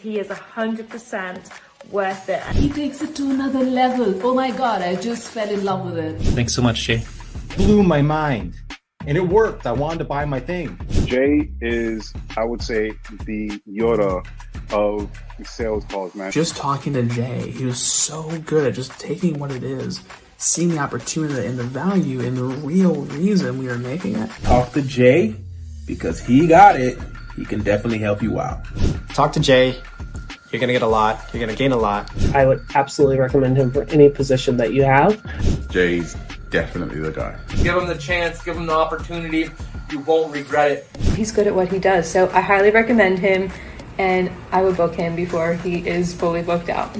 he is 100% worth it. He takes it to another level. Oh my God, I just fell in love with it. Thanks so much, Jay. Blew my mind. And it worked. I wanted to buy my thing. Jay is, I would say, the Yoda of sales calls, man. Just talking to Jay, he was so good at just taking what it is, seeing the opportunity and the value and the real reason we are making it. Talk to Jay, because he got it. He can definitely help you out. Talk to Jay. You're going to get a lot. You're going to gain a lot. I would absolutely recommend him for any position that you have. Jay's definitely the guy. Give him the chance, give him the opportunity. You won't regret it. He's good at what he does, so I highly recommend him, and I would book him before he is fully booked out.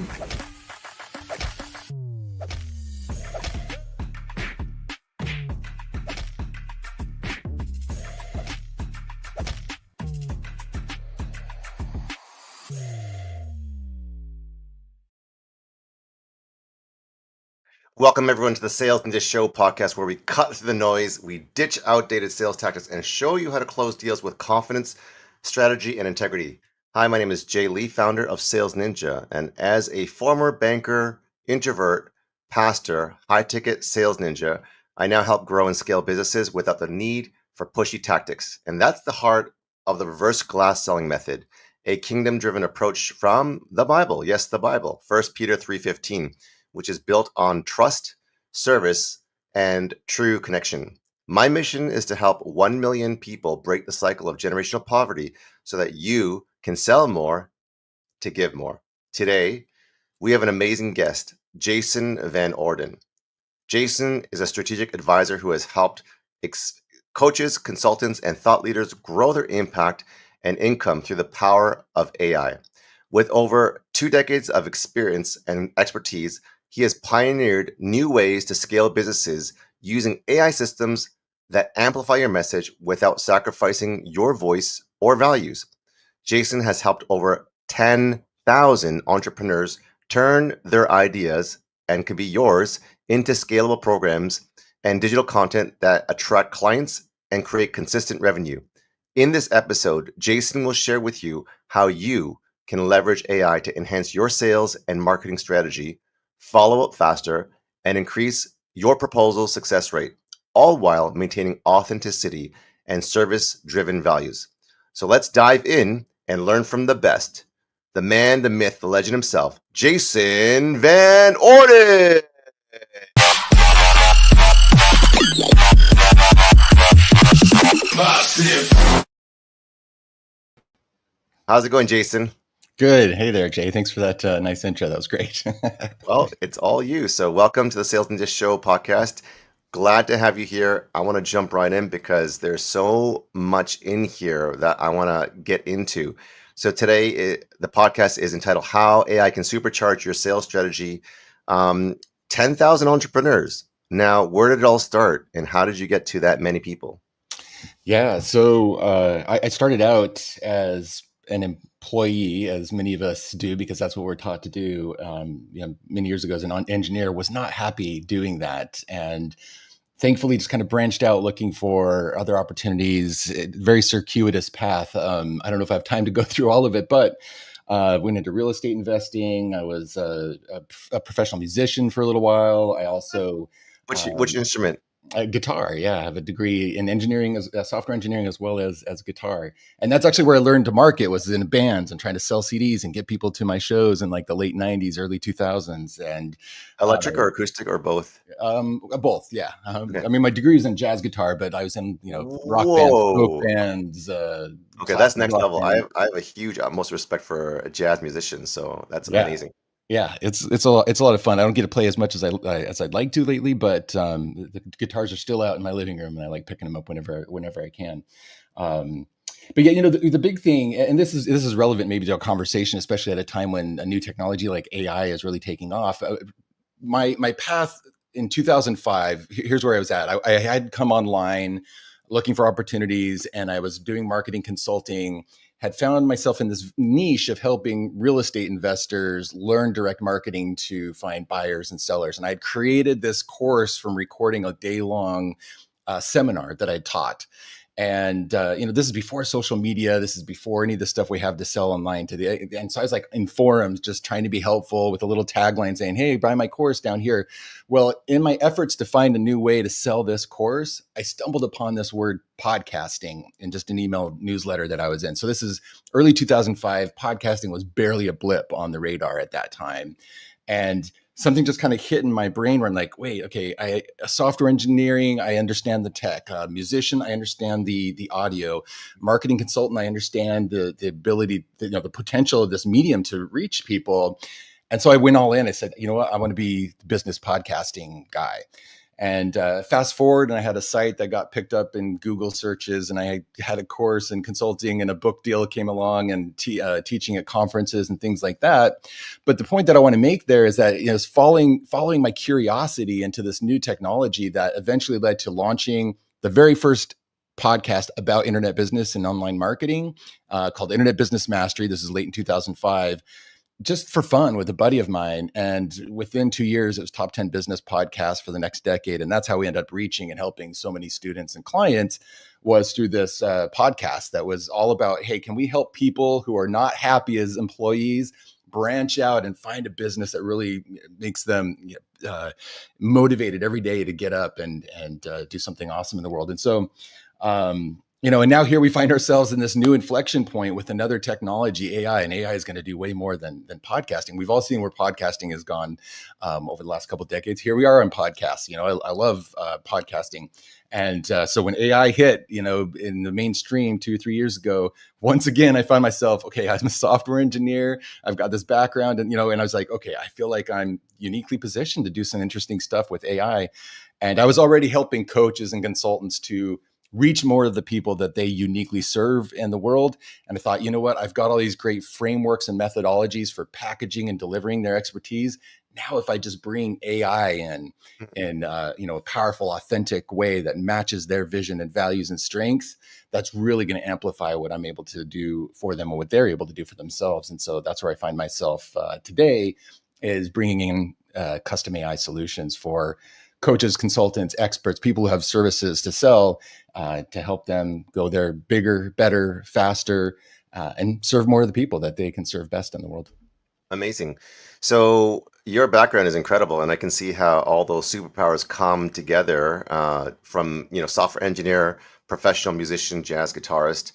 Welcome everyone to the Sales Ninja Show podcast, where we cut through the noise, we ditch outdated sales tactics, and show you how to close deals with confidence, strategy, and integrity. Hi, my name is Jay Lee, founder of Sales Ninja, and as a former banker, introvert, pastor, high-ticket sales ninja, I now help grow and scale businesses without the need for pushy tactics. And that's the heart of the reverse glass selling method, a kingdom-driven approach from the Bible. Yes, the Bible, 1 Peter 3:15. Which is built on trust, service, and true connection. My mission is to help 1 million people break the cycle of generational poverty so that you can sell more to give more. Today, we have an amazing guest, Jason Van Orden. Jason is a strategic advisor who has helped coaches, consultants, and thought leaders grow their impact and income through the power of AI. With over 2 decades of experience and expertise, he has pioneered new ways to scale businesses using AI systems that amplify your message without sacrificing your voice or values. Jason has helped over 10,000 entrepreneurs turn their ideas, and could be yours, into scalable programs and digital content that attract clients and create consistent revenue. In this episode, Jason will share with you how you can leverage AI to enhance your sales and marketing strategy, follow up faster, and increase your proposal success rate, all while maintaining authenticity and service-driven values. So let's dive in and learn from the best, the man, the myth, the legend himself, Jason Van Orden. How's it going, Jason? Good. Hey there, Jay. Thanks for that nice intro. That was great. Well, it's all you. So welcome to the Sales Ninja Show podcast. Glad to have you here. I want to jump right in because there's so much in here that I want to get into. So today, the podcast is entitled How AI Can Supercharge Your Sales Strategy. 10,000 entrepreneurs. Now, where did it all start, and how did you get to that many people? Yeah. So I started out as an employee, as many of us do, because that's what we're taught to do. Many years ago as an engineer, was not happy doing that. And thankfully just kind of branched out looking for other opportunities, very circuitous path. I don't know if I have time to go through all of it, but went into real estate investing. I was a professional musician for a little while. I also... Which instrument? Guitar, yeah. I have a degree in engineering, software engineering, as well as guitar. And that's actually where I learned to market, was in bands and trying to sell CDs and get people to my shows in like the late 90s, early 2000s. And electric or acoustic or both? Both, yeah. Okay. I mean, my degree was in jazz guitar, but I was in rock bands, folk bands. Okay, that's next level. I have a huge utmost respect for jazz musicians, so that's amazing. Yeah, it's a lot of fun. I don't get to play as much as I'd like to lately, but the guitars are still out in my living room, and I like picking them up whenever I can. But yeah, the big thing, and this is relevant maybe to our conversation, especially at a time when a new technology like AI is really taking off. My path in 2005, here's where I was at. I had come online looking for opportunities, and I was doing marketing consulting. Had found myself in this niche of helping real estate investors learn direct marketing to find buyers and sellers. And I had created this course from recording a day-long seminar that I taught. And, this is before social media. This is before any of the stuff we have to sell online today. And so I was like in forums, just trying to be helpful with a little tagline saying, hey, buy my course down here. Well, in my efforts to find a new way to sell this course, I stumbled upon this word podcasting in just an email newsletter that I was in. So this is early 2005. Podcasting was barely a blip on the radar at that time. And something just kind of hit in my brain where I'm like, wait, okay, software engineering, I understand the tech. Musician, I understand the audio. Marketing consultant, I understand the ability, the potential of this medium to reach people. And so I went all in. I said, you know what, I want to be the business podcasting guy. And fast forward, and I had a site that got picked up in Google searches, and I had a course in consulting, and a book deal came along, and teaching at conferences and things like that. But the point that I want to make there is that it's following my curiosity into this new technology that eventually led to launching the very first podcast about internet business and online marketing called Internet Business Mastery. This is late in 2005. Just for fun with a buddy of mine. And within 2 years, it was top 10 business podcast for the next decade. And that's how we ended up reaching and helping so many students and clients, was through this podcast that was all about, hey, can we help people who are not happy as employees branch out and find a business that really makes them motivated every day to get up and do something awesome in the world. And so, and now here we find ourselves in this new inflection point with another technology, AI, and AI is going to do way more than podcasting. We've all seen where podcasting has gone over the last couple of decades. Here we are on podcasts. I love podcasting. And so when AI hit, in the mainstream 2-3 years ago, once again, I find myself, okay, I'm a software engineer. I've got this background and I was like, okay, I feel like I'm uniquely positioned to do some interesting stuff with AI. And I was already helping coaches and consultants to reach more of the people that they uniquely serve in the world. And I thought, you know what, I've got all these great frameworks and methodologies for packaging and delivering their expertise. Now, if I just bring AI in a powerful, authentic way that matches their vision and values and strengths, that's really going to amplify what I'm able to do for them and what they're able to do for themselves. And so that's where I find myself today, is bringing in custom AI solutions for coaches, consultants, experts, people who have services to sell, to help them go there bigger, better, faster, and serve more of the people that they can serve best in the world. Amazing. So your background is incredible, and I can see how all those superpowers come together from software engineer, professional musician, jazz guitarist,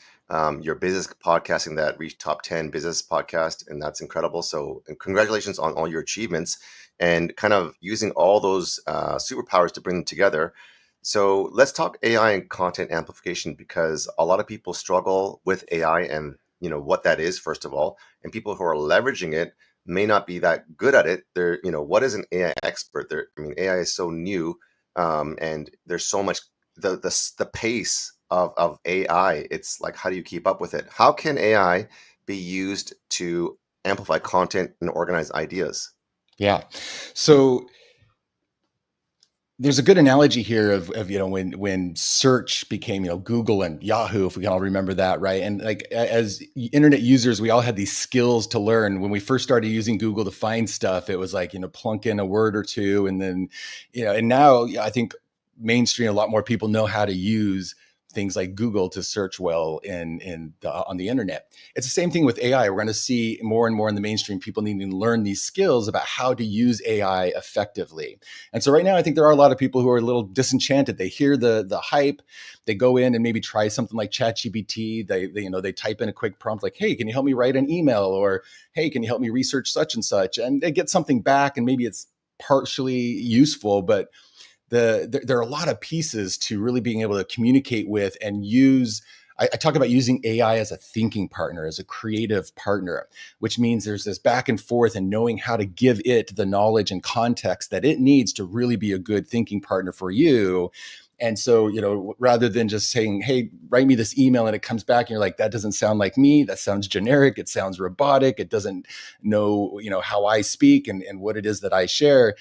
your business podcasting that reached top 10 business podcast, and that's incredible. So and congratulations on all your achievements and kind of using all those superpowers to bring them together. So let's talk AI and content amplification, because a lot of people struggle with AI and what that is, first of all, and people who are leveraging it may not be that good at it. They're, what is an AI expert? AI is so new, and there's so much, the pace of AI. It's like, how do you keep up with it? How can AI be used to amplify content and organize ideas? Yeah. So there's a good analogy here of when search became Google and Yahoo, if we can all remember that, right? And like as internet users, we all had these skills to learn. When we first started using Google to find stuff, it was like plunk in a word or two, and then and now I think mainstream, a lot more people know how to use things like Google to search well on the internet. It's the same thing with AI. We're going to see more and more in the mainstream people needing to learn these skills about how to use AI effectively. And so right now, I think there are a lot of people who are a little disenchanted. They hear the hype, they go in and maybe try something like ChatGPT. They type in a quick prompt like, hey, can you help me write an email? Or, hey, can you help me research such and such? And they get something back, and maybe it's partially useful, but there are a lot of pieces to really being able to communicate with and use. I talk about using AI as a thinking partner, as a creative partner, which means there's this back and forth and knowing how to give it the knowledge and context that it needs to really be a good thinking partner for you. And so, rather than just saying, hey, write me this email, and it comes back and you're like, that doesn't sound like me. That sounds generic. It sounds robotic. It doesn't know, how I speak and what it is that I share.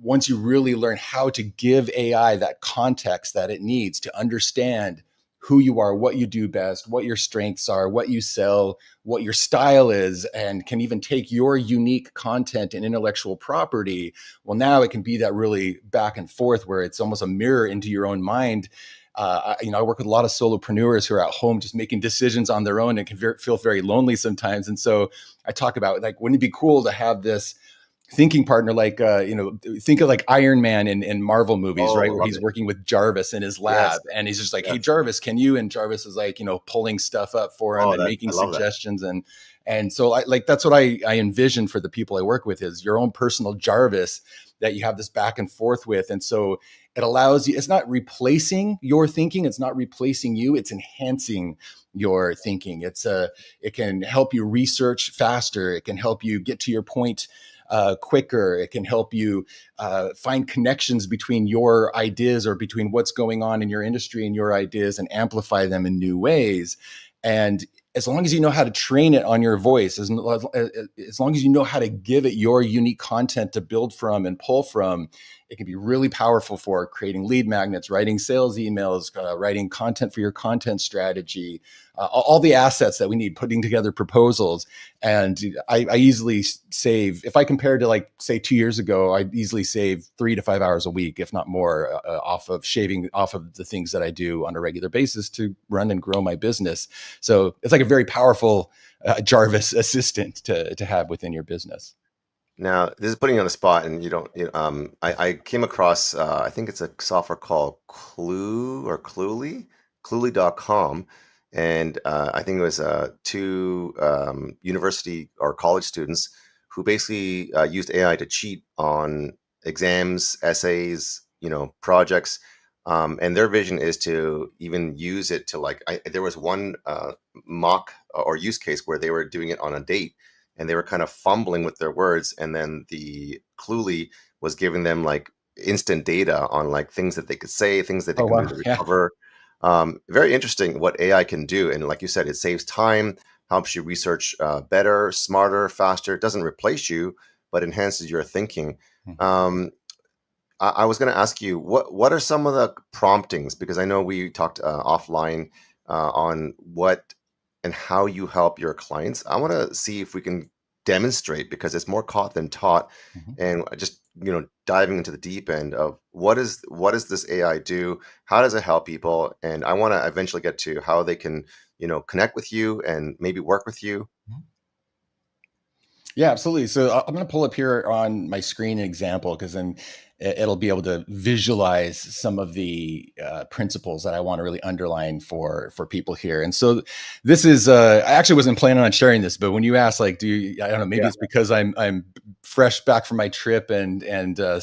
Once you really learn how to give AI that context that it needs to understand who you are, what you do best, what your strengths are, what you sell, what your style is, and can even take your unique content and intellectual property. Well, now it can be that really back and forth where it's almost a mirror into your own mind. I work with a lot of solopreneurs who are at home just making decisions on their own and can feel very lonely sometimes. And so I talk about, like, wouldn't it be cool to have this thinking partner, like, think of like Iron Man in Marvel movies, right? Where he's working with Jarvis in his lab, and he's just like, hey, Jarvis, can you? And Jarvis is like, pulling stuff up for him and making suggestions. And so that's what I envision for the people I work with, is your own personal Jarvis that you have this back and forth with. And so it allows you, it's not replacing your thinking. It's not replacing you. It's enhancing your thinking. It can help you research faster. It can help you get to your point quicker. It can help you find connections between your ideas or between what's going on in your industry and your ideas, and amplify them in new ways. And as long as you know how to train it on your voice, as long as you know how to give it your unique content to build from and pull from, it can be really powerful for creating lead magnets, writing sales emails, writing content for your content strategy, all the assets that we need, putting together proposals. And I easily save, if I compare to, like, say 2 years ago, I easily save 3 to 5 hours a week, if not more, shaving off of the things that I do on a regular basis to run and grow my business. So it's like a very powerful Jarvis assistant to have within your business. Now, this is putting you on the spot, and I came across, I think it's a software called Clue or Cluely.com. And I think it was two university or college students who basically used AI to cheat on exams, essays, projects. And their vision is to even use it to, there was one mock or use case where they were doing it on a date, and they were kind of fumbling with their words. And then the Cluely was giving them like instant data on like things that they could say, things that they can do to recover. Very interesting what AI can do. And like you said, it saves time, helps you research better, smarter, faster. It doesn't replace you, but enhances your thinking. I was going to ask you, what are some of the promptings? Because I know we talked offline on what and how you help your clients. I want to see if we can demonstrate, because it's more caught than taught. And just diving into the deep end of what does this AI do? How does it help people? And I want to eventually get to how they can connect with you and maybe work with you. Yeah, absolutely. So I'm going to pull up here on my screen an example, because then it'll be able to visualize some of the principles that I want to really underline for people here. And so this is, I actually wasn't planning on sharing this, but when you ask, like, I don't know, maybe it's because I'm fresh back from my trip and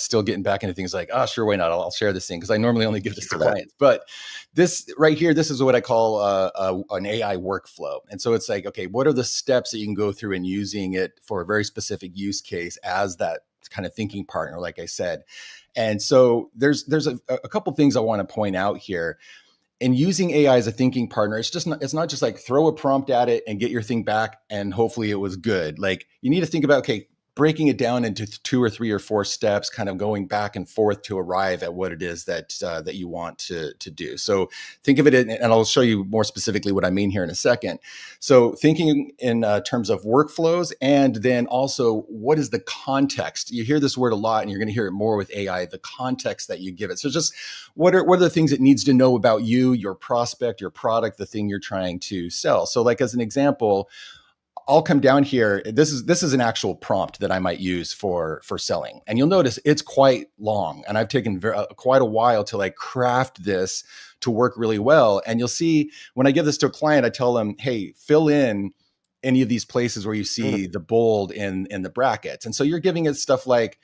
still getting back into things, like, oh, sure, why not? I'll share this thing, because I normally only give this to clients. But this right here, this is what I call an AI workflow. And so it's like, okay, what are the steps that you can go through in using it for a very specific use case as that kind of thinking partner, like I said. And so there's a couple things I want to point out here. In using AI as a thinking partner, it's not just like throw a prompt at it and get your thing back and hopefully it was good. Like, you need to think about, okay, breaking it down into 2 or 3 or 4 steps, kind of going back and forth to arrive at what it is that you want to do. So think of it, and I'll show you more specifically what I mean here in a second. So thinking in terms of workflows, and then also what is the context? You hear this word a lot, and you're going to hear it more with AI, the context that you give it. So just what are the things it needs to know about you, your prospect, your product, the thing you're trying to sell. So like, as an example, I'll come down here. This is an actual prompt that I might use for selling. And you'll notice it's quite long. And I've taken quite a while to like craft this to work really well. And you'll see when I give this to a client, I tell them, hey, fill in any of these places where you see the bold in the brackets. And so you're giving it stuff like,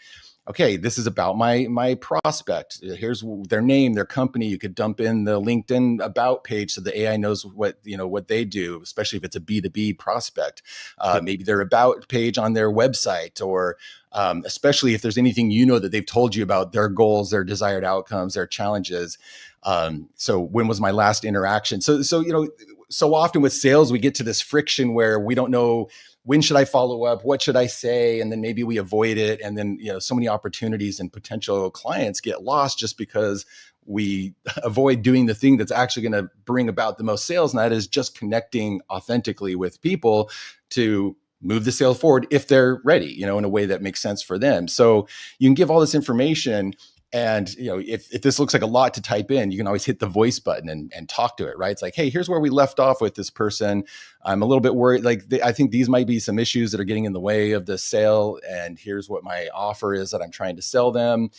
okay, this is about my prospect. Here's their name, their company. You could dump in the LinkedIn about page so the AI knows what they do, especially if it's a B2B prospect. Maybe their about page on their website, or especially if there's anything that they've told you about their goals, their desired outcomes, their challenges. So when was my last interaction? So so often with sales, we get to this friction where we don't know, when should I follow up? What should I say? And then maybe we avoid it. And then, so many opportunities and potential clients get lost just because we avoid doing the thing that's actually going to bring about the most sales. And that is just connecting authentically with people to move the sale forward if they're ready, in a way that makes sense for them. So you can give all this information, And if this looks like a lot to type in, you can always hit the voice button and talk to it, right? It's like, hey, here's where we left off with this person. I'm a little bit worried. Like, I think these might be some issues that are getting in the way of the sale. And here's what my offer is that I'm trying to sell them.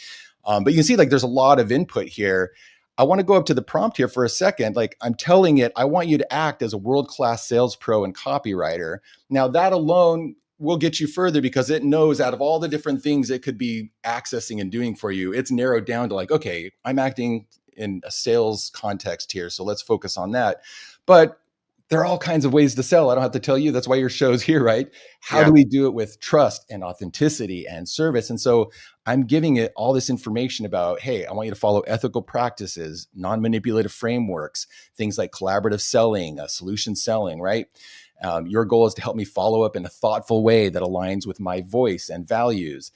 But you can see, like, there's a lot of input here. I want to go up to the prompt here for a second. Like, I'm telling it, I want you to act as a world-class sales pro and copywriter. Now, that alone will get you further because it knows out of all the different things it could be accessing and doing for you, it's narrowed down to like, okay, I'm acting in a sales context here, so let's focus on that. But there are all kinds of ways to sell. I don't have to tell you. That's why your show's here, right? How do we do it with trust and authenticity and service? And so I'm giving it all this information about, hey, I want you to follow ethical practices, non-manipulative frameworks, things like collaborative selling, solution selling, right? Your goal is to help me follow up in a thoughtful way that aligns with my voice and values.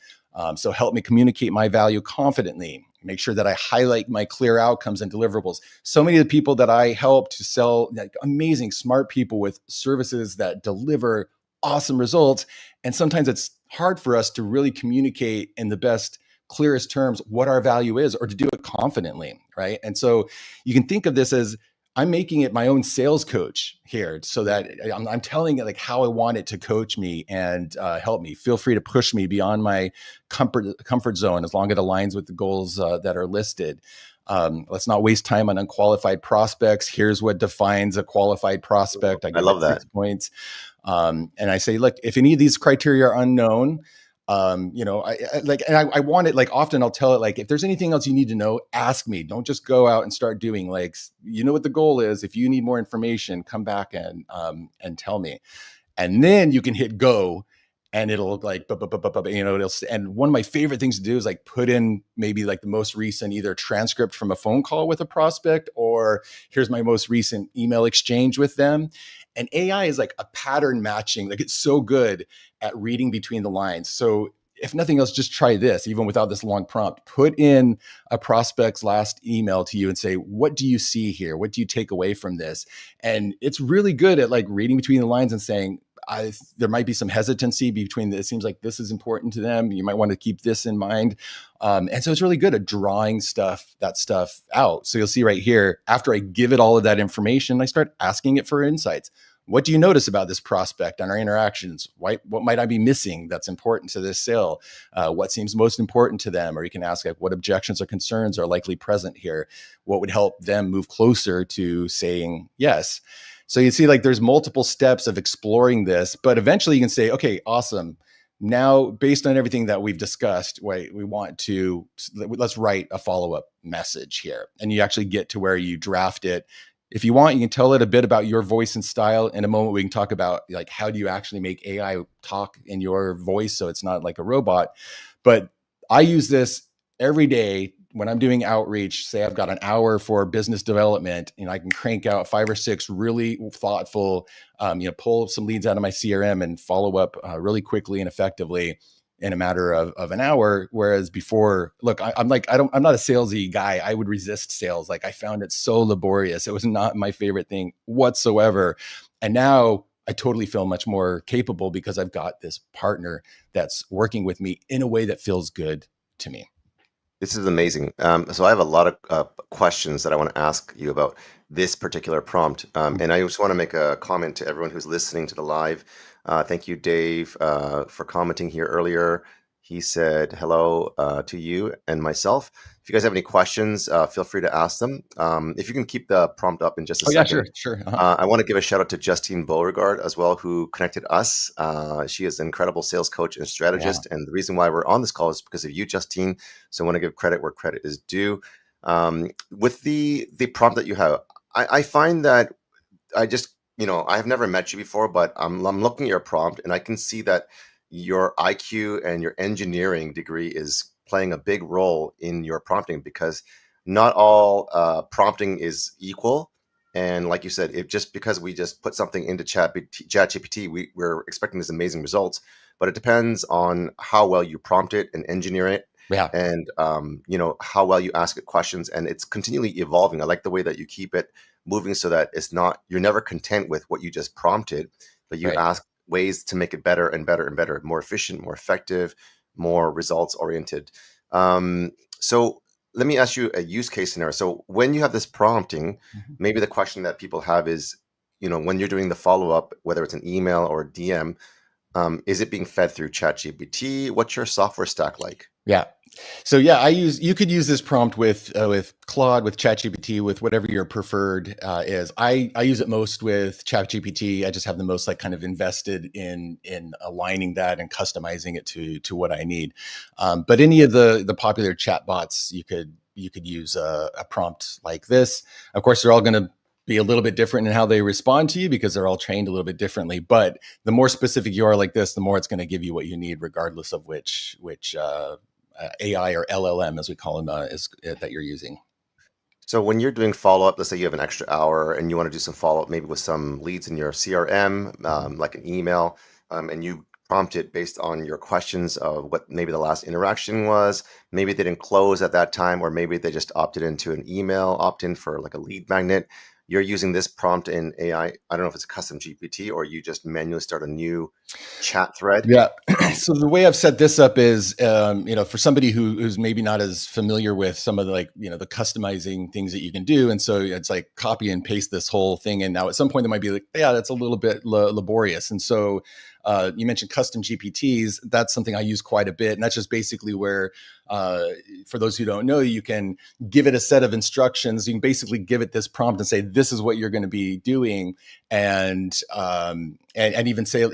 So help me communicate my value confidently. Make sure that I highlight my clear outcomes and deliverables. So many of the people that I help to sell, like amazing, smart people with services that deliver awesome results. And sometimes it's hard for us to really communicate in the best, clearest terms what our value is, or to do it confidently, right? And so you can think of this as, I'm making it my own sales coach here, so that I'm telling it like how I want it to coach me and help me. Feel free to push me beyond my comfort zone as long as it aligns with the goals that are listed. Let's not waste time on unqualified prospects. Here's what defines a qualified prospect. I love that. 6 points. And I say, look, if any of these criteria are unknown, I want it, like, often I'll tell it, like, if there's anything else you need to know, ask me. Don't just go out and start doing, like, what the goal is. If you need more information, come back and tell me. And then you can hit go, and it'll look like, and one of my favorite things to do is like put in maybe like the most recent either transcript from a phone call with a prospect, or here's my most recent email exchange with them. And AI is like a pattern matching. Like, it's so good at reading between the lines. So if nothing else, just try this, even without this long prompt. Put in a prospect's last email to you and say, what do you see here? What do you take away from this? And it's really good at like reading between the lines and saying, there might be some hesitancy between it seems like this is important to them. You might want to keep this in mind. And so it's really good at drawing that stuff out. So you'll see right here, after I give it all of that information, I start asking it for insights. What do you notice about this prospect and our interactions? What might I be missing that's important to this sale? What seems most important to them? Or you can ask, like, what objections or concerns are likely present here? What would help them move closer to saying yes? So you see, like, there's multiple steps of exploring this, but eventually you can say, okay, awesome. Now, based on everything that we've discussed, let's write a follow-up message here. And you actually get to where you draft it. If you want, you can tell it a bit about your voice and style. In a moment, we can talk about, like, how do you actually make AI talk in your voice so it's not like a robot. But I use this every day when I'm doing outreach. Say I've got an hour for business development, and I can crank out 5 or 6 really thoughtful, pull some leads out of my CRM and follow up really quickly and effectively in a matter of an hour. Whereas before, look, I'm not a salesy guy. I would resist sales. Like, I found it so laborious. It was not my favorite thing whatsoever. And now I totally feel much more capable because I've got this partner that's working with me in a way that feels good to me. This is amazing. So I have a lot of questions that I want to ask you about this particular prompt. And I just want to make a comment to everyone who's listening to the live. Thank you, Dave, for commenting here earlier. He said hello to you and myself. If you guys have any questions, feel free to ask them. If you can keep the prompt up in just a second. Yeah, sure. I want to give a shout out to Justine Beauregard as well, who connected us. She is an incredible sales coach and strategist. Yeah. And the reason why we're on this call is because of you, Justine. So I want to give credit where credit is due. With the prompt that you have, I find that I have never met you before, but I'm looking at your prompt and I can see that your IQ and your engineering degree is playing a big role in your prompting, because not all prompting is equal. And like you said, because we just put something into ChatGPT, we're expecting these amazing results, but it depends on how well you prompt it and engineer it. Yeah. And, how well you ask it questions, and it's continually evolving. I like the way that you keep it moving so that you're never content with what you just prompted, but you ask ways to make it better and better and better, more efficient, more effective, more results oriented. So let me ask you a use case scenario. So when you have this prompting, maybe the question that people have is, when you're doing the follow-up, whether it's an email or a DM, is it being fed through ChatGPT? What's your software stack like? Yeah. So yeah, you could use this prompt with Claude, with ChatGPT, with whatever your preferred is. I use it most with ChatGPT. I just have the most kind of invested in aligning that and customizing it to what I need. But any of the popular chat bots, you could use a prompt like this. Of course, they're all going to be a little bit different in how they respond to you because they're all trained a little bit differently. But the more specific you are like this, the more it's going to give you what you need, regardless of which AI or LLM, as we call them, that you're using. So when you're doing follow-up, let's say you have an extra hour and you want to do some follow-up, maybe with some leads in your CRM, like an email, and you prompt it based on your questions of what maybe the last interaction was. Maybe they didn't close at that time, or maybe they just opted into an email opt-in for like a lead magnet. You're using this prompt in AI. I don't know if it's a custom GPT or you just manually start a new chat thread. Yeah. So the way I've set this up is, for somebody who's maybe not as familiar with some of the the customizing things that you can do. And so it's like copy and paste this whole thing. And now at some point they might be like, yeah, that's a little bit laborious. And so you mentioned custom GPTs. That's something I use quite a bit. And that's just basically where, for those who don't know, you can give it a set of instructions. You can basically give it this prompt and say, this is what you're going to be doing. And even say,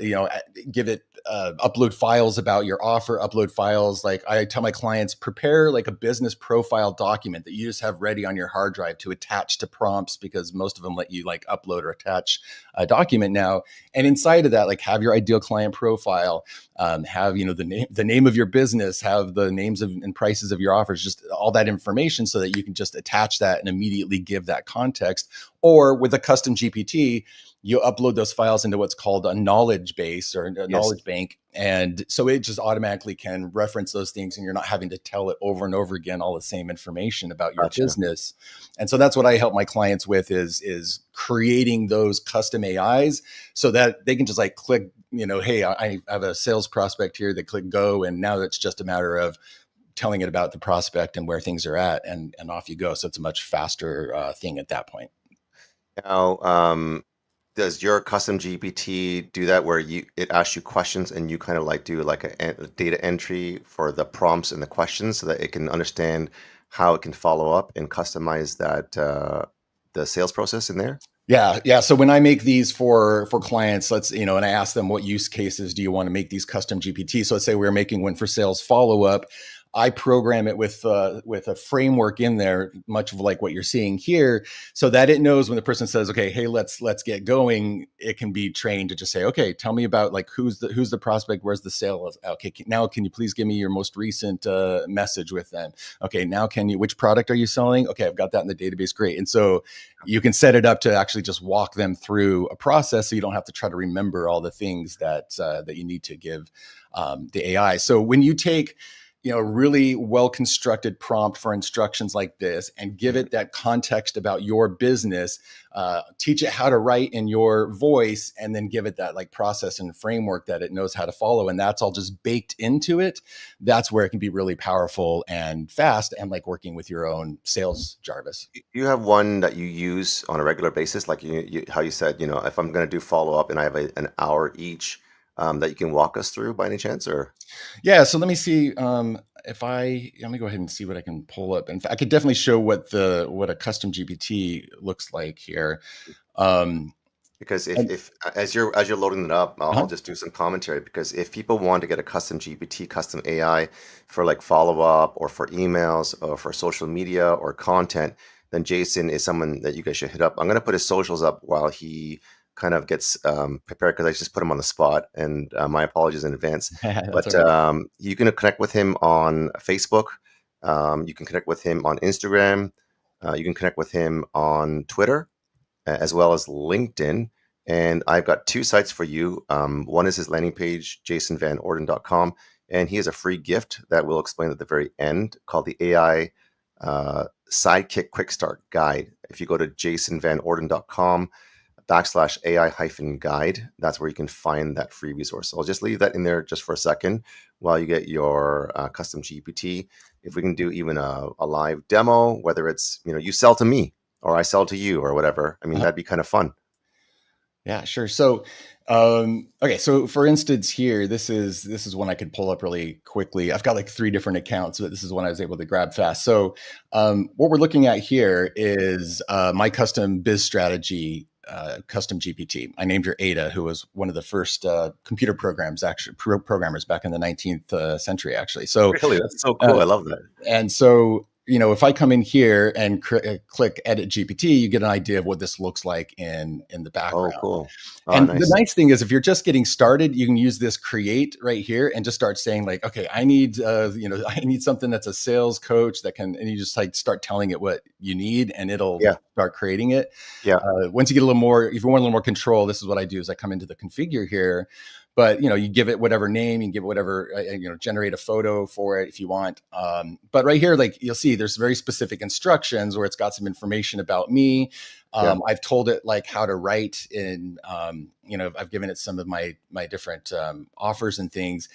give it, upload files about your offer, upload files. Like I tell my clients, prepare like a business profile document that you just have ready on your hard drive to attach to prompts, because most of them let you upload or attach a document now. And inside of that, have your ideal client profile, have, the name of your business, have the names and prices of your offers, just all that information so that you can just attach that and immediately give that context. Or with a custom GPT, you upload those files into what's called a knowledge base or a knowledge bank. And so it just automatically can reference those things, and you're not having to tell it over and over again all the same information about your business. And so that's what I help my clients with is creating those custom AIs so that they can just click, hey, I have a sales prospect here. They click go. And now it's just a matter of telling it about the prospect and where things are at, and off you go. So it's a much faster thing at that point. Now, does your custom GPT do that where it asks you questions and you kind of do a data entry for the prompts and the questions so that it can understand how it can follow up and customize that the sales process in there? Yeah. So when I make these for clients, and I ask them, what use cases do you want to make these custom GPT? So let's say we're making one for sales follow-up. I program it with a framework in there, much of like what you're seeing here, so that it knows when the person says, okay, hey, let's get going, it can be trained to just say, okay, tell me about who's the prospect, where's the sale? Okay, now can you please give me your most recent message with them? Okay, now which product are you selling? Okay, I've got that in the database. Great. And so you can set it up to actually just walk them through a process, so you don't have to try to remember all the things that you need to give the AI. So when you take really well-constructed prompt for instructions like this and give it that context about your business, teach it how to write in your voice, and then give it that process and framework that it knows how to follow. And that's all just baked into it. That's where it can be really powerful and fast, and working with your own sales Jarvis. You have one that you use on a regular basis, like how you said, if I'm going to do follow-up and I have an hour each, that you can walk us through by any chance? Or yeah, so let me see let me go ahead and see what I can pull up. And I could definitely show what a custom GPT looks like here. Because if as you're loading it up, I'll just do some commentary, because if people want to get a custom GPT, custom AI for follow-up or for emails or for social media or content, then Jason is someone that you guys should hit up. I'm going to put his socials up while he kind of gets prepared, because I just put him on the spot, and my apologies in advance. But right. You can connect with him on Facebook. You can connect with him on Instagram. You can connect with him on Twitter, as well as LinkedIn. And I've got two sites for you. One is his landing page, jasonvanorden.com. And he has a free gift that we'll explain at the very end, called the AI Sidekick Quick Start Guide. If you go to jasonvanorden.com /AI-guide. That's where you can find that free resource. So I'll just leave that in there just for a second while you get your custom GPT. If we can do even a live demo, whether it's, you sell to me or I sell to you or whatever, I mean, that'd be kind of fun. Yeah, sure. So, okay. So for instance, here, this is one I could pull up really quickly. I've got like 3 different accounts, but this is one I was able to grab fast. So, what we're looking at here is my custom biz strategy, custom GPT. I named her Ada, who was one of the first computer programmers back in the 19th century, actually. So really, that's so cool. I love that. And so, if I come in here and click edit GPT, you get an idea of what this looks like in the background. Oh, cool. And nice. The nice thing is, if you're just getting started, you can use this create right here and just start saying like, okay, I need, I need something that's a sales coach and you just like start telling it what you need and it'll start creating it. Yeah. Once you get a little more, if you want a little more control, this is what I do is I come into the configure here. But, you give it whatever name, you can give it whatever, generate a photo for it if you want. But right here, like you'll see, there's very specific instructions where it's got some information about me. I've told it like how to write in, I've given it some of my different offers and things.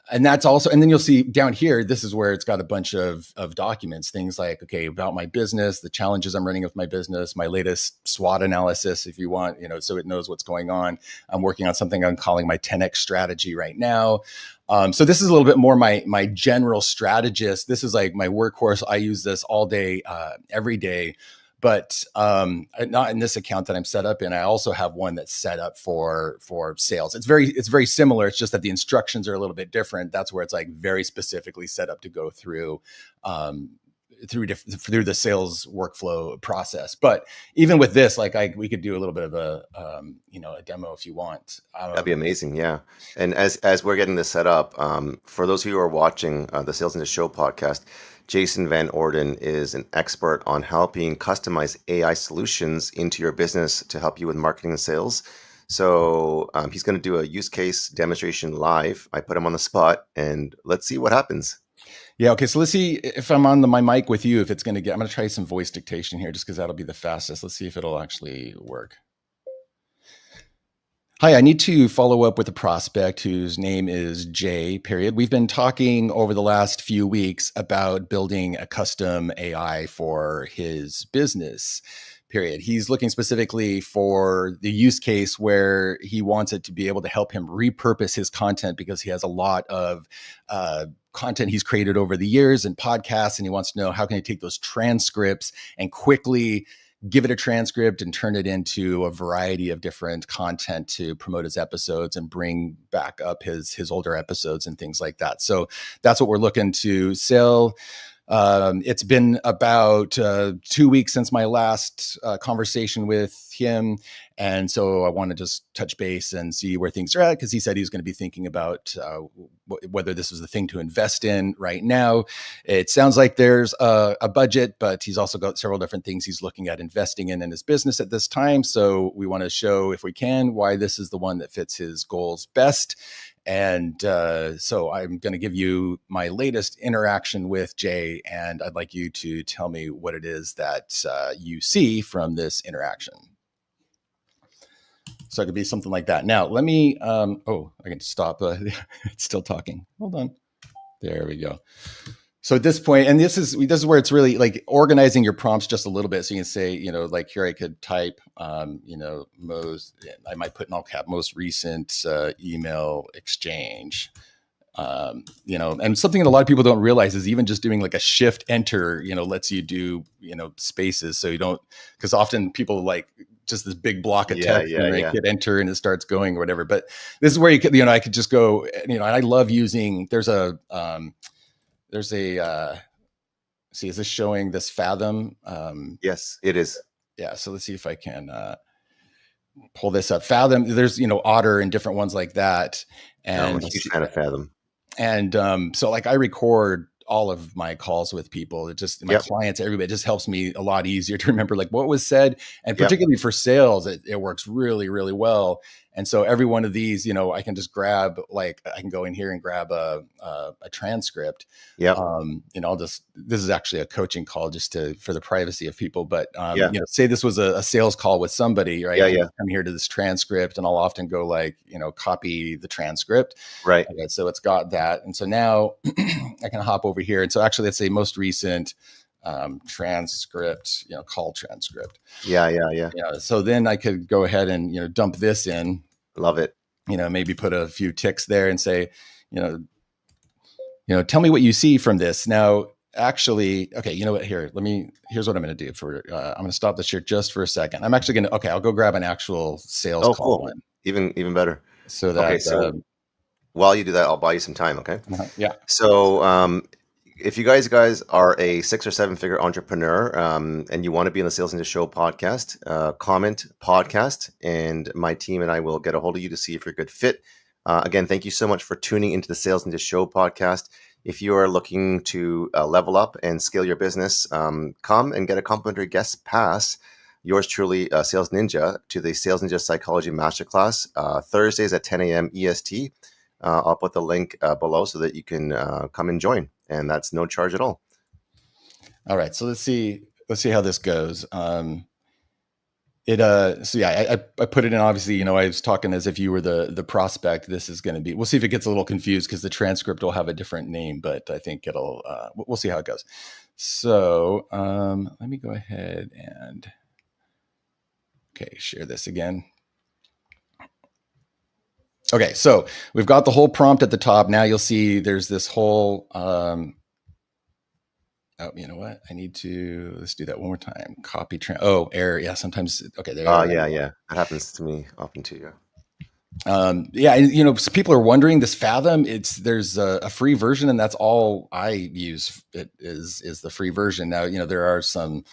And that's also, and then you'll see down here, this is where it's got a bunch of documents, things like, okay, about my business, the challenges I'm running with my business, my latest SWOT analysis, if you want, so it knows what's going on. I'm working on something I'm calling my 10X strategy right now. So this is a little bit more my general strategist. This is like my workhorse. I use this all day, every day. But not in this account that I'm set up in. I also have one that's set up for sales. It's very similar. It's just that the instructions are a little bit different. That's where it's like very specifically set up to go through through the sales workflow process. But even with this, like we could do a little bit of a demo if you want. That'd be amazing. Yeah. And as we're getting this set up, for those of you who are watching the Sales in the Show podcast, Jason Van Orden is an expert on helping customize AI solutions into your business to help you with marketing and sales. So he's going to do a use case demonstration live. I put him on the spot and let's see what happens. Yeah. Okay. So let's see if I'm on my mic with you, if it's going to I'm going to try some voice dictation here just because that'll be the fastest. Let's see if it'll actually work. Hi, I need to follow up with a prospect whose name is Jay, period. We've been talking over the last few weeks about building a custom AI for his business, period. He's looking specifically for the use case where he wants it to be able to help him repurpose his content because he has a lot of content he's created over the years and podcasts, and he wants to know how can he take those transcripts and quickly give it a transcript and turn it into a variety of different content to promote his episodes and bring back up his older episodes and things like that. So that's what we're looking to sell. It's been about 2 weeks since my last conversation with him. And so I want to just touch base and see where things are at, because he said he's going to be thinking about whether this is the thing to invest in right now. It sounds like there's a budget, but he's also got several different things he's looking at investing in his business at this time. So we want to show, if we can, why this is the one that fits his goals best. And so I'm going to give you my latest interaction with Jay, and I'd like you to tell me what it is that you see from this interaction. So it could be something like that. Now, let me, I can stop. It's still talking. Hold on. There we go. So at this point, and this is where it's really like organizing your prompts just a little bit. So you can say, like here I could type, most, I might put in all cap, most recent email exchange. And something that a lot of people don't realize is even just doing like a shift enter, lets you do, spaces. So you don't, because often people like just this big block of text and they hit enter and it starts going or whatever. But this is where you could, I could just go, and I love using, there's a, see, is this showing this Fathom? Yes, it is. Yeah. So let's see if I can pull this up. Fathom, there's, Otter and different ones like that. And I'm a huge fan of Fathom. And so like I record all of my calls with people. It just, my clients, everybody, it just helps me a lot easier to remember like what was said. And particularly for sales, it works really, really well. And so every one of these, you know, I can just grab, like, I can go in here and grab a transcript. Yeah. You know, this is actually a coaching call just for the privacy of people. But, you know, say this was a sales call with somebody, right? Yeah. Come here to this transcript, and I'll often go like, you know, copy the transcript. Right. Okay, so it's got that. And so now I can hop over here. And so actually, let's say most recent transcript, you know, call transcript. Yeah. So then I could go ahead and, you know, dump this in. Love it. You know, maybe put a few ticks there and say, you know, tell me what you see from this. Now, actually, okay, you know what? Here's what I'm going to do I'm going to stop this here just for a second. I'm actually going to, I'll go grab an actual sales call cool. one. Even better. So that, while you do that, I'll buy you some time. Okay. Yeah. So, if you guys are a 6 or 7 figure entrepreneur, and you want to be on the Sales Ninja Show podcast, comment podcast, and my team and I will get a hold of you to see if you're a good fit. Again, thank you so much for tuning into the Sales Ninja Show podcast. If you are looking to level up and scale your business, come and get a complimentary guest pass. Yours truly, Sales Ninja, to the Sales Ninja Psychology Masterclass, Thursdays at 10 a.m. EST. I'll put the link below so that you can come and join, and that's no charge at all. All right, so let's see how this goes. I put it in. Obviously, you know, I was talking as if you were the prospect. This is going to be. We'll see if it gets a little confused because the transcript will have a different name, but I think it'll. We'll see how it goes. So let me go ahead and share this again. Okay, so we've got the whole prompt at the top. Now you'll see there's this whole, you know what? let's do that one more time. Copy, error. Yeah, sometimes, okay. There. Yeah. That happens to me often too, yeah. You know, so people are wondering, this Fathom, there's a free version, and that's all I use. It is the free version. Now, you know, there are some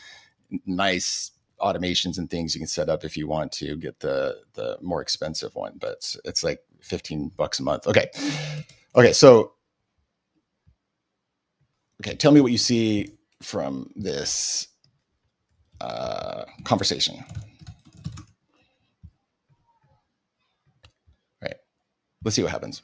nice automations and things you can set up if you want to get the more expensive one, but it's like $15 a month. Okay. So, tell me what you see from this conversation. Right. Let's see what happens.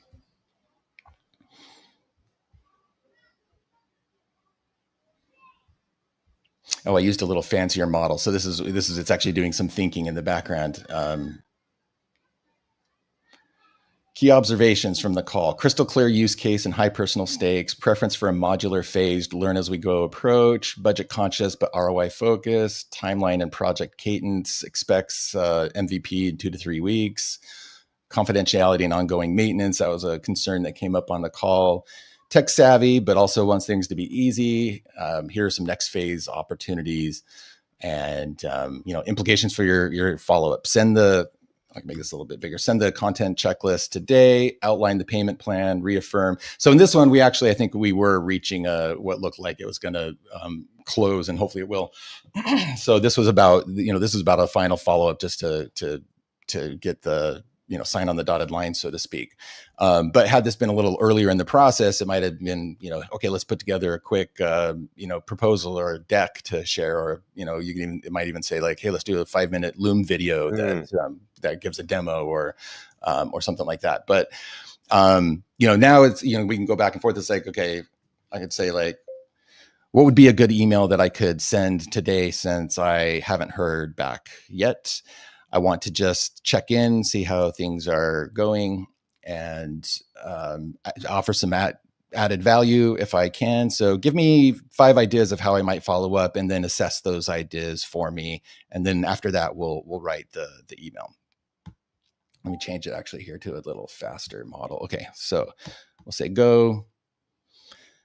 Oh, I used a little fancier model. So it's actually doing some thinking in the background. Key observations from the call: crystal clear use case and high personal stakes, preference for a modular phased learn as we go approach, budget conscious but ROI focused, timeline and project cadence, expects MVP in 2 to 3 weeks, confidentiality and ongoing maintenance. That was a concern that came up on the call. Tech savvy, but also wants things to be easy. Here are some next phase opportunities, and you know, implications for your follow up. I can make this a little bit bigger. Send the content checklist today. Outline the payment plan. Reaffirm. So in this one, I think we were reaching what looked like it was going to close, and hopefully it will. So this was about a final follow up, just to get the, you know, sign on the dotted line, so to speak. But had this been a little earlier in the process, it might have been, you know, okay, let's put together a quick, you know, proposal or a deck to share, or, you know, it might even say like, hey, let's do a 5-minute Loom video that gives a demo or something like that. But, you know, now it's, you know, we can go back and forth. It's like, okay, I could say like, what would be a good email that I could send today since I haven't heard back yet? I want to just check in, see how things are going, and offer some added value if I can. So give me 5 ideas of how I might follow up, and then assess those ideas for me. And then after that, we'll write the email. Let me change it actually here to a little faster model. Okay, so we'll say go.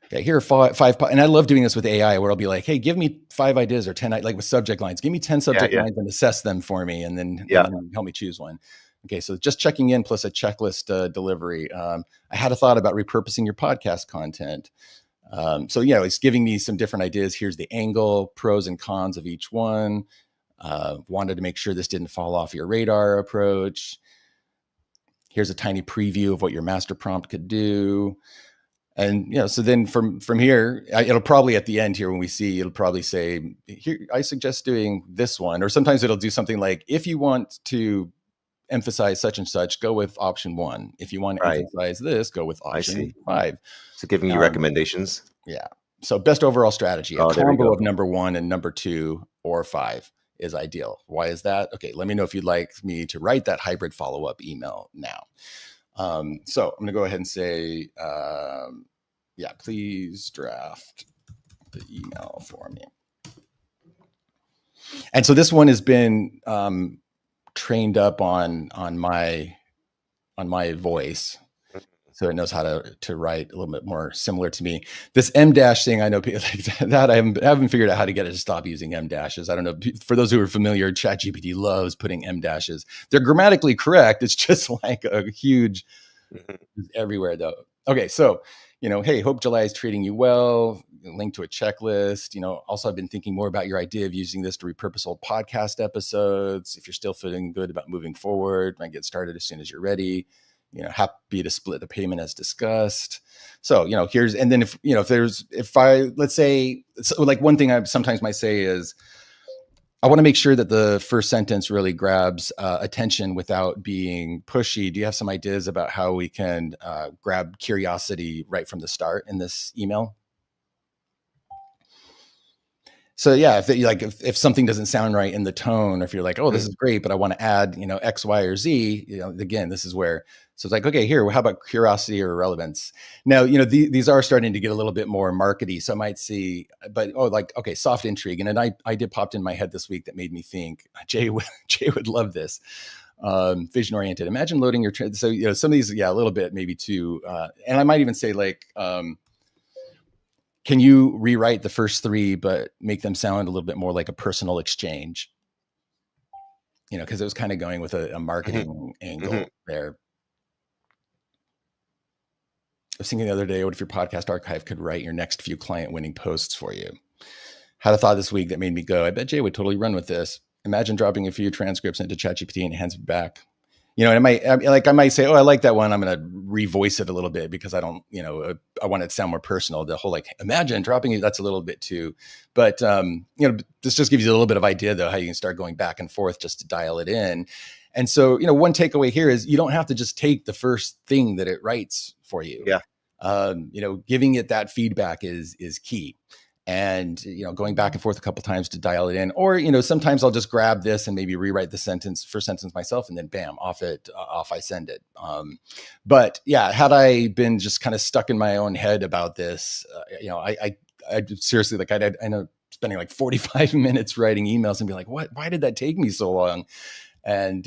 Okay, here are 5, and I love doing this with AI, where I'll be like, hey, give me 5 ideas or 10, like with subject lines. Give me 10 subject lines and assess them for me, and then help me choose one. Okay, so just checking in plus a checklist delivery. I had a thought about repurposing your podcast content. So yeah, it's giving me some different ideas. Here's the angle, pros and cons of each one. Wanted to make sure this didn't fall off your radar approach. Here's a tiny preview of what your master prompt could do. And, you know, so then from here, it'll probably at the end here, when we see, it'll probably say, here, I suggest doing this one. Or sometimes it'll do something like, if you want to emphasize such and such, go with option 1. If you want to Right. emphasize this, go with I option see. 5. So giving you recommendations. Yeah. So best overall strategy, a Oh, there we combo go. of number 1 and number 2 or 5 is ideal. Why is that? Okay, let me know if you'd like me to write that hybrid follow-up email now. So I'm going to go ahead and say, yeah, please draft the email for me. And so this one has been trained up on my voice, so it knows how to write a little bit more similar to me. This M dash thing, I know people like that. I haven't figured out how to get it to stop using M dashes. I don't know. For those who are familiar, ChatGPT loves putting M dashes. They're grammatically correct. It's just like a huge everywhere though. Okay, so hey, hope July is treating you well. Link to a checklist. Also I've been thinking more about your idea of using this to repurpose old podcast episodes. If you're still feeling good about moving forward, might get started as soon as you're ready. Happy to split the payment as discussed. So, here's, and then let's say, so like one thing I sometimes might say is, I want to make sure that the first sentence really grabs attention without being pushy. Do you have some ideas about how we can grab curiosity right from the start in this email? So yeah, if something doesn't sound right in the tone, or if you're like, oh, this is great, but I want to add, X, Y, or Z, again, this is where, so it's like, okay, here, how about curiosity or relevance? Now, these are starting to get a little bit more markety. So I might see, but, okay, soft intrigue. And an idea popped in my head this week that made me think Jay would love this. Vision oriented. Imagine loading your, so, some of these, a little bit maybe too. And I might even say can you rewrite the first 3, but make them sound a little bit more like a personal exchange? Because it was kind of going with a marketing angle there. I was thinking the other day, what if your podcast archive could write your next few client winning posts for you? Had a thought this week that made me go, I bet Jay would totally run with this. Imagine dropping a few transcripts into ChatGPT and it hands it back. I might say, oh, I like that one. I'm going to revoice it a little bit because I don't, I want it to sound more personal. The whole, imagine dropping it, that's a little bit too, but, this just gives you a little bit of idea though, how you can start going back and forth just to dial it in. And so, one takeaway here is you don't have to just take the first thing that it writes for you. Yeah. Giving it that feedback is key. And, going back and forth a couple of times to dial it in, or, sometimes I'll just grab this and maybe rewrite the first sentence myself, and then bam, off I send it. But yeah, had I been just kind of stuck in my own head about this, I seriously, I know spending 45 minutes writing emails and be like, why did that take me so long? And,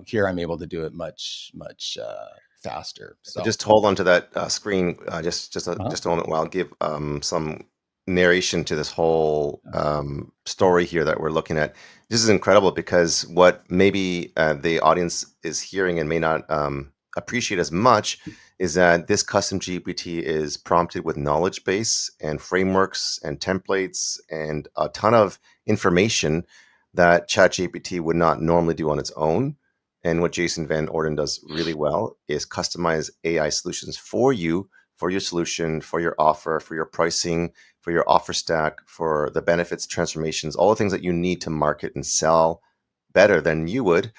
here I'm able to do it much, much, faster. So just hold on to that screen just a moment while I'll give some narration to this whole story here that we're looking at. This is incredible because what maybe the audience is hearing and may not appreciate as much is that this custom GPT is prompted with knowledge base and frameworks and templates and a ton of information that ChatGPT would not normally do on its own. And what Jason Van Orden does really well is customize AI solutions for you, for your solution, for your offer, for your pricing, for your offer stack, for the benefits, transformations, all the things that you need to market and sell better than you would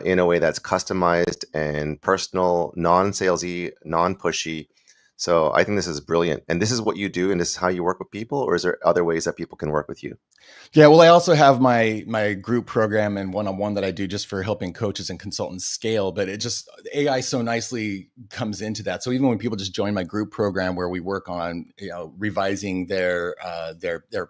in a way that's customized and personal, non-salesy, non-pushy. So I think this is brilliant. And this is what you do, and this is how you work with people, or is there other ways that people can work with you? Yeah, well, I also have my group program and one-on-one that I do just for helping coaches and consultants scale. But AI so nicely comes into that. So even when people just join my group program where we work on revising their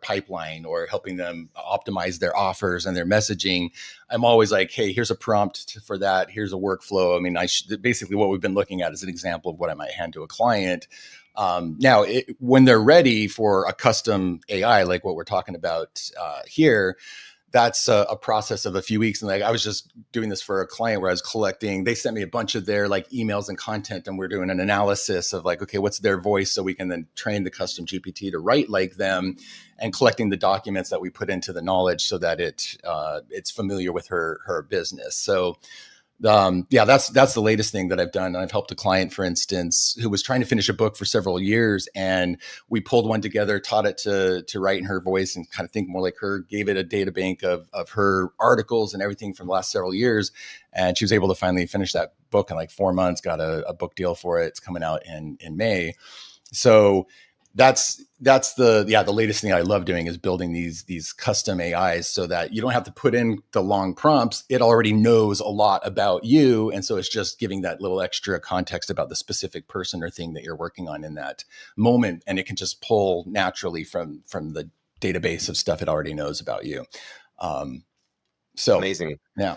pipeline or helping them optimize their offers and their messaging, I'm always like, hey, here's a prompt for that. Here's a workflow. I mean, basically what we've been looking at is an example of what I might hand to a client. Now, when they're ready for a custom AI, like what we're talking about here, that's a process of a few weeks. And I was just doing this for a client where I was collecting, they sent me a bunch of their emails and content, and we're doing an analysis of okay, what's their voice? So we can then train the custom GPT to write like them, and collecting the documents that we put into the knowledge so that it's familiar with her business. So Yeah, that's the latest thing that I've done. I've helped a client, for instance, who was trying to finish a book for several years, and we pulled one together, taught it to write in her voice and kind of think more like her, gave it a data bank of her articles and everything from the last several years. And she was able to finally finish that book in like 4 months, got a book deal for it. It's coming out in May. So that's the latest thing I love doing is building these custom AIs so that you don't have to put in the long prompts. It already knows a lot about you. And so it's just giving that little extra context about the specific person or thing that you're working on in that moment. And it can just pull naturally from the database of stuff it already knows about you. So amazing. Yeah.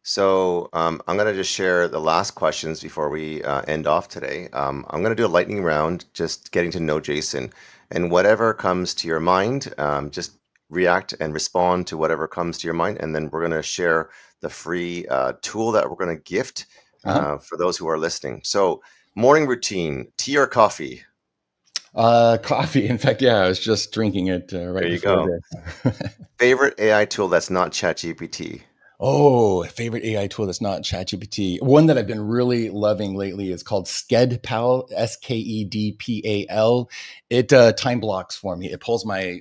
So I'm going to just share the last questions before we end off today. I'm going to do a lightning round, just getting to know Jason. And whatever comes to your mind, just react and respond to whatever comes to your mind. And then we're going to share the free tool that we're going to gift for those who are listening. So morning routine, tea or coffee? Coffee. In fact, yeah, I was just drinking it right There you before go. this. Favorite AI tool that's not ChatGPT? Oh, favorite AI tool that's not ChatGPT. One that I've been really loving lately is called Skedpal, Skedpal. It time blocks for me. It pulls my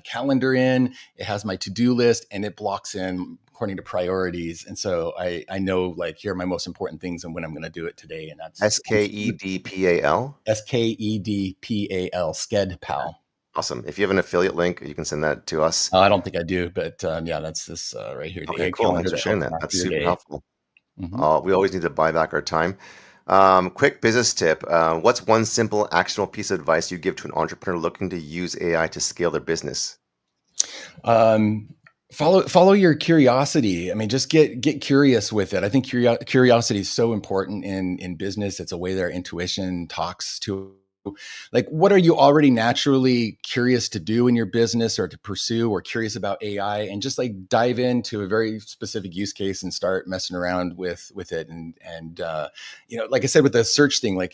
calendar in. It has my to-do list, and it blocks in according to priorities. And so I know, like, here are my most important things and when I'm going to do it today. And that's Skedpal? Skedpal, Skedpal. Awesome. If you have an affiliate link, you can send that to us. I don't think I do, but yeah, that's this right here. Okay, cool. Thanks for sharing that. That's super helpful. Mm-hmm. We always need to buy back our time. Quick business tip. What's one simple actionable piece of advice you give to an entrepreneur looking to use AI to scale their business? Follow your curiosity. I mean, just get curious with it. I think curiosity is so important in business. It's a way that our intuition talks to. Like, what are you already naturally curious to do in your business or to pursue, or curious about AI, and just like dive into a very specific use case and start messing around with it. And like I said, with the search thing, like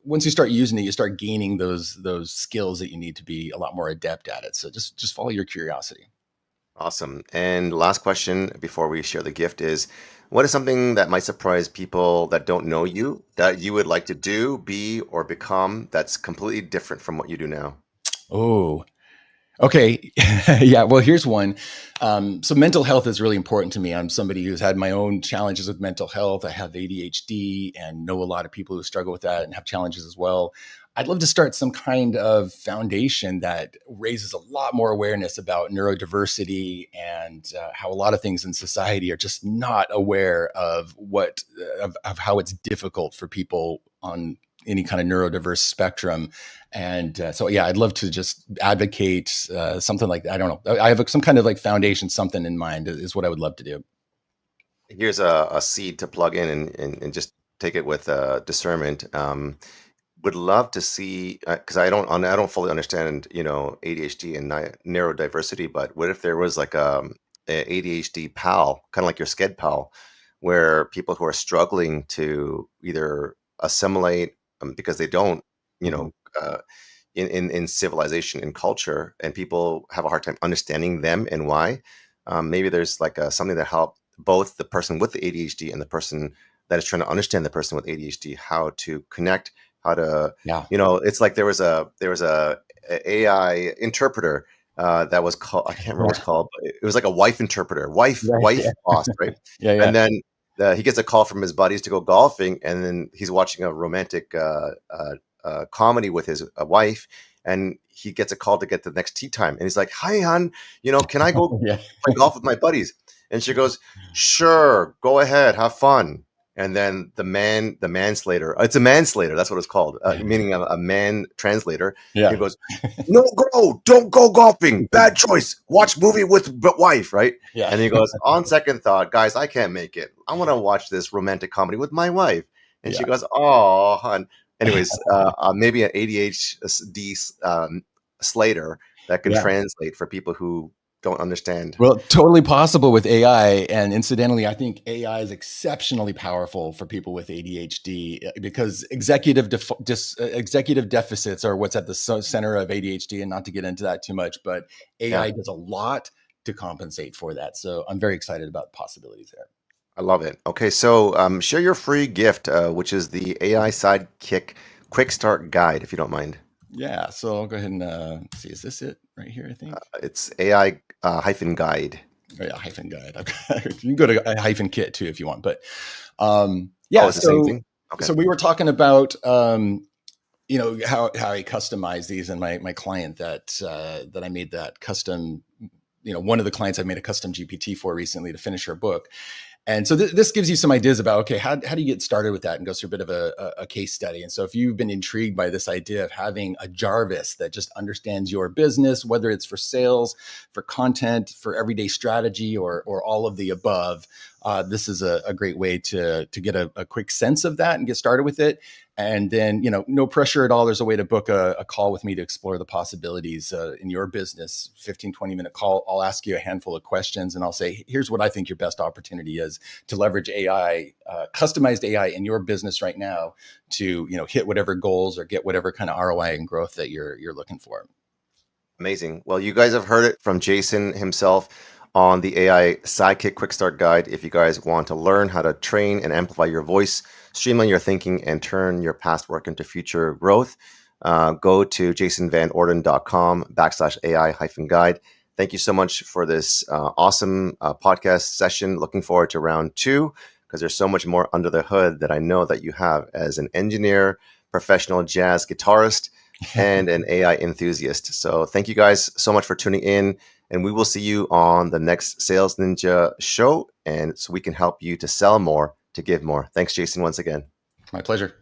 once you start using it, you start gaining those skills that you need to be a lot more adept at it. So just follow your curiosity. Awesome. And last question before we share the gift is, what is something that might surprise people that don't know you that you would like to do, be, or become that's completely different from what you do now? Oh, okay. Yeah. Well, here's one. So mental health is really important to me. I'm somebody who's had my own challenges with mental health. I have ADHD and know a lot of people who struggle with that and have challenges as well. I'd love to start some kind of foundation that raises a lot more awareness about neurodiversity and how a lot of things in society are just not aware of of how it's difficult for people on any kind of neurodiverse spectrum. And so, yeah, I'd love to just advocate something like that. I don't know. I have some kind of like foundation, something in mind is what I would love to do. Here's a seed to plug in and just take it with discernment. Would love to see, because I don't fully understand, ADHD and neurodiversity, but what if there was like a ADHD pal, kind of like your Sked pal, where people who are struggling to either assimilate because they don't, in civilization and culture, and people have a hard time understanding them and why. Maybe there's like something that help both the person with the ADHD and the person that is trying to understand the person with ADHD, how to connect, how to, it's like there was a AI interpreter that was called, I can't remember what it's called, but it was like a wife interpreter, wife boss, right? Yeah. And then he gets a call from his buddies to go golfing, and then he's watching a romantic comedy with his wife, and he gets a call to get the next tea time, and he's like, "Hi, hon, can I go play golf with my buddies?" And she goes, "Sure, go ahead, have fun." And then the manslater, it's a manslater, that's what it's called, meaning a man translator. Yeah. He goes, "No, don't go golfing. Bad choice. Watch movie with wife," right? Yeah. And he goes, "On second thought, guys, I can't make it. I want to watch this romantic comedy with my wife." And she goes, "Oh, hon." Anyways, maybe an ADHD slater that can translate for people who don't understand. Well, totally possible with AI. And incidentally, I think AI is exceptionally powerful for people with ADHD because executive deficits are what's at the center of ADHD, and not to get into that too much, but AI does a lot to compensate for that. So I'm very excited about the possibilities there. I love it. Okay, so share your free gift, which is the AI Sidekick Quick Start Guide, if you don't mind. Yeah, so I'll go ahead and see. Is this it right here? I think it's AI hyphen guide. Oh yeah, hyphen guide. Okay. You can go to a hyphen kit too if you want, but yeah. Oh, it's the same thing? Okay. So we were talking about you know how I customize these, and my client that I made that custom. You know, one of the clients I made a custom GPT for recently to finish her book. And so this gives you some ideas about, okay, how do you get started with that, and goes through a bit of a case study. And so if you've been intrigued by this idea of having a Jarvis that just understands your business, whether it's for sales, for content, for everyday strategy, or all of the above, this is a great way to get a quick sense of that and get started with it. And then, you know, no pressure at all. There's a way to book a call with me to explore the possibilities in your business. 15, 20-minute call. I'll ask you a handful of questions and I'll say, here's what I think your best opportunity is to leverage AI, customized AI in your business right now to, you know, hit whatever goals or get whatever kind of ROI and growth that you're looking for. Amazing. Well, you guys have heard it from Jason himself on the AI Sidekick Quick Start Guide. If you guys want to learn how to train and amplify your voice, streamline your thinking, and turn your past work into future growth, go to jasonvanorden.com/AI-guide. Thank you so much for this awesome podcast session. Looking forward to round 2, because there's so much more under the hood that I know that you have as an engineer, professional jazz guitarist, and an AI enthusiast. So thank you guys so much for tuning in, and we will see you on the next Sales Ninja show, and so we can help you to sell more, to give more. Thanks, Jason, once again. My pleasure.